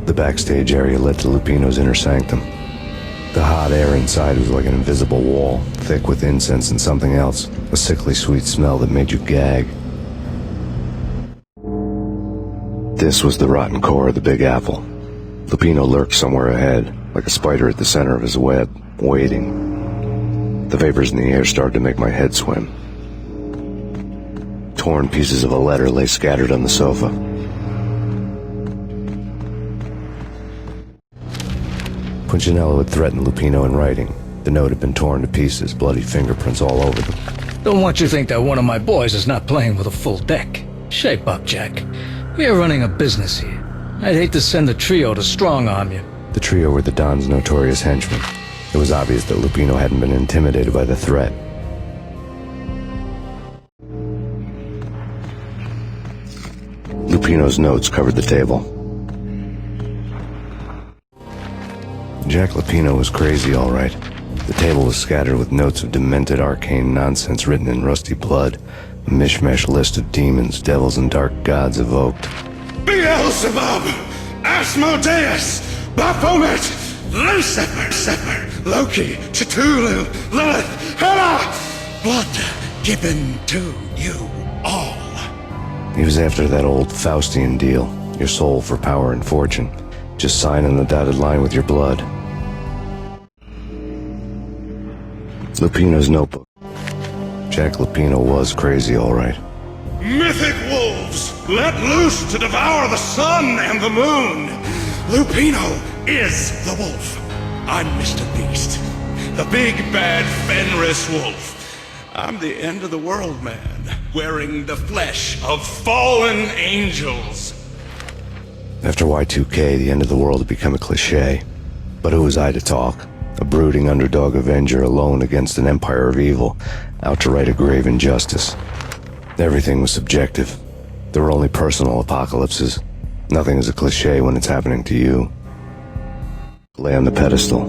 The backstage area led to Lupino's inner sanctum. The hot air inside was like an invisible wall, thick with incense and something else, a sickly sweet smell that made you gag. This was the rotten core of the Big Apple. Lupino lurked somewhere ahead, like a spider at the center of his web, waiting. The vapors in the air started to make my head swim. Torn pieces of a letter lay scattered on the sofa. Punchinello had threatened Lupino in writing. The note had been torn to pieces, bloody fingerprints all over them. Don't want you to think that one of my boys is not playing with a full deck. Shape up, Jack. We are running a business here. I'd hate to send the trio to strong-arm you. The trio were the Don's notorious henchmen. It was obvious that Lupino hadn't been intimidated by the threat. Lupino's notes covered the table. Jack Lupino was crazy, all right. The table was scattered with notes of demented arcane nonsense written in rusty blood, a mishmash list of demons, devils, and dark gods evoked. Beelzebub, Asmodeus, Baphomet, Lucifer, Loki, Cthulhu, Lilith, Hela, blood given to you all. He was after that old Faustian deal, your soul for power and fortune. Just sign on the dotted line with your blood. Lupino's notebook. Jack Lupino was crazy, all right. Mythic wolves, let loose to devour the sun and the moon. Lupino is the wolf. I'm Mr. Beast, the big bad Fenris wolf. I'm the end of the world man, wearing the flesh of fallen angels. After Y2K, the end of the world had become a cliché. But who was I to talk? A brooding underdog avenger alone against an empire of evil, out to right a grave injustice. Everything was subjective. There were only personal apocalypses. Nothing is a cliché when it's happening to you. Lay on the pedestal.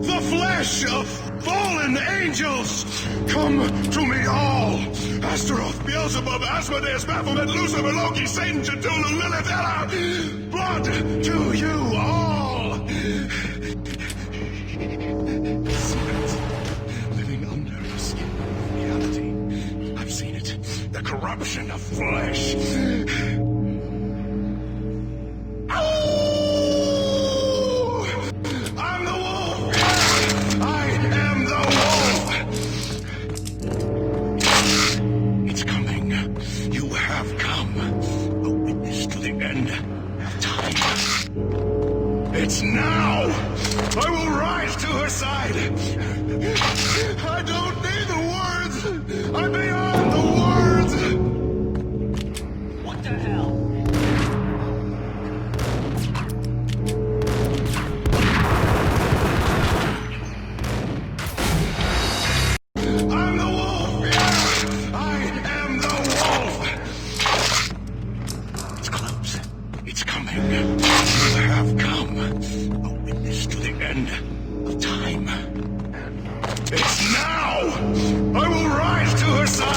The flesh of fallen angels, come to me all. Astaroth, Beelzebub, Asmodeus, Baphomet, Lucifer, Loki, Satan, Cthulhu, Lilith, Hela, blood to you all. Secrets living under skin reality. I've seen it. The corruption of flesh. Oh! I'm the wolf. I am the wolf. It's coming. You have come. A witness to the end of time. It's now. I will rise to her side. I don't need the words. I'm beyond the words. What the hell? I'm the wolf. Yeah. I am the wolf. It's close. It's coming. You have come. A witness to the end of time. It's now! I will rise to her side!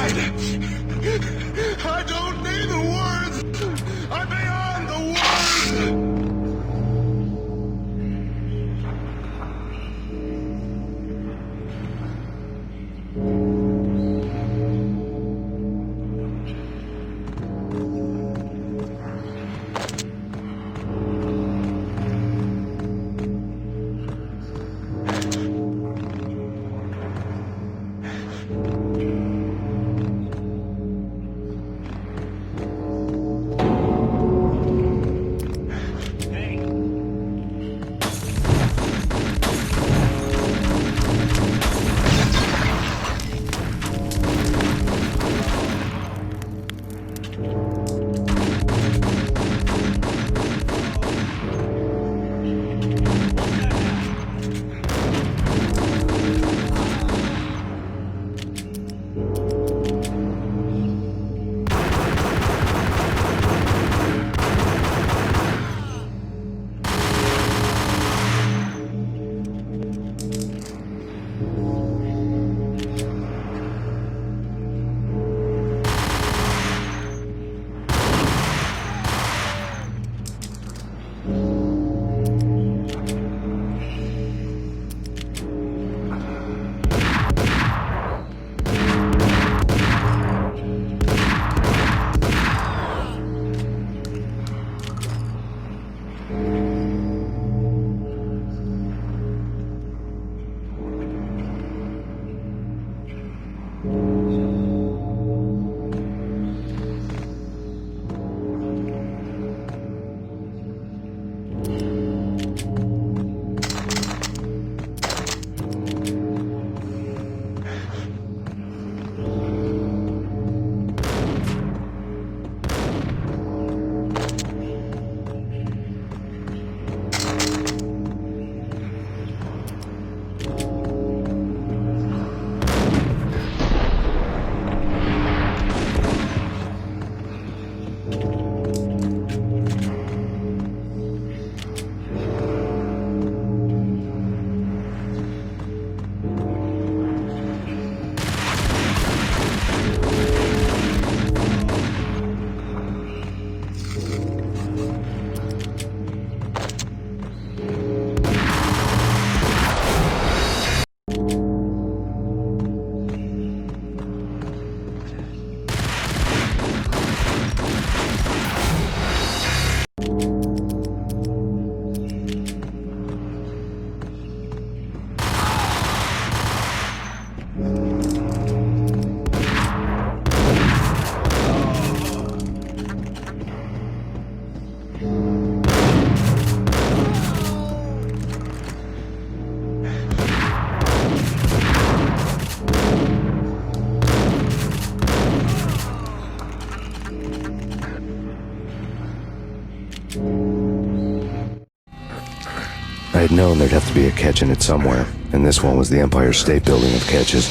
I had known there'd have to be a catch in it somewhere, and this one was the Empire State Building of catches.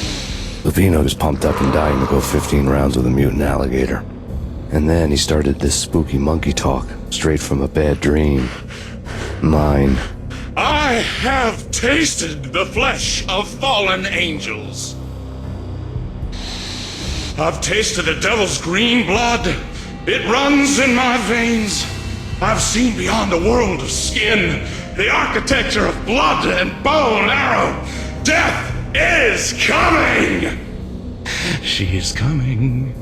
Lupino was pumped up and dying to go 15 rounds with a mutant alligator. And then he started this spooky monkey talk, straight from a bad dream. Mine. I have tasted the flesh of fallen angels. I've tasted the devil's green blood. It runs in my veins. I've seen beyond the world of skin, the architecture of blood and bow and arrow. Death is coming! She is coming,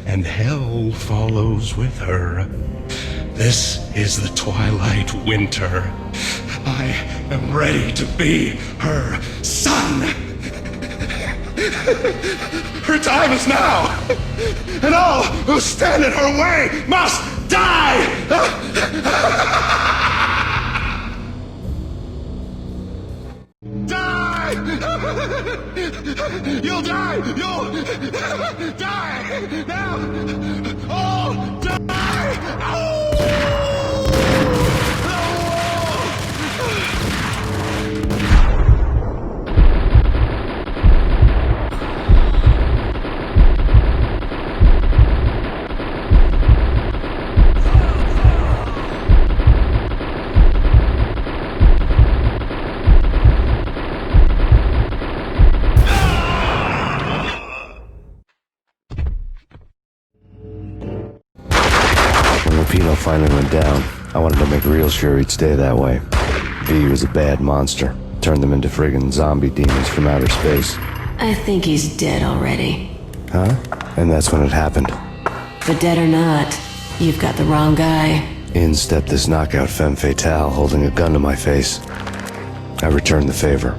and hell follows with her. This is the twilight winter. I am ready to be her son. Her time is now, and all who stand in her way must die! Die! You'll die! You'll die! Now! Oh! Die! Oh! When Lupino finally went down, I wanted to make real sure he'd stay that way. V was a bad monster. Turned them into friggin' zombie demons from outer space. I think he's dead already. Huh? And that's when it happened. But dead or not, you've got the wrong guy. In stepped this knockout femme fatale holding a gun to my face. I returned the favor.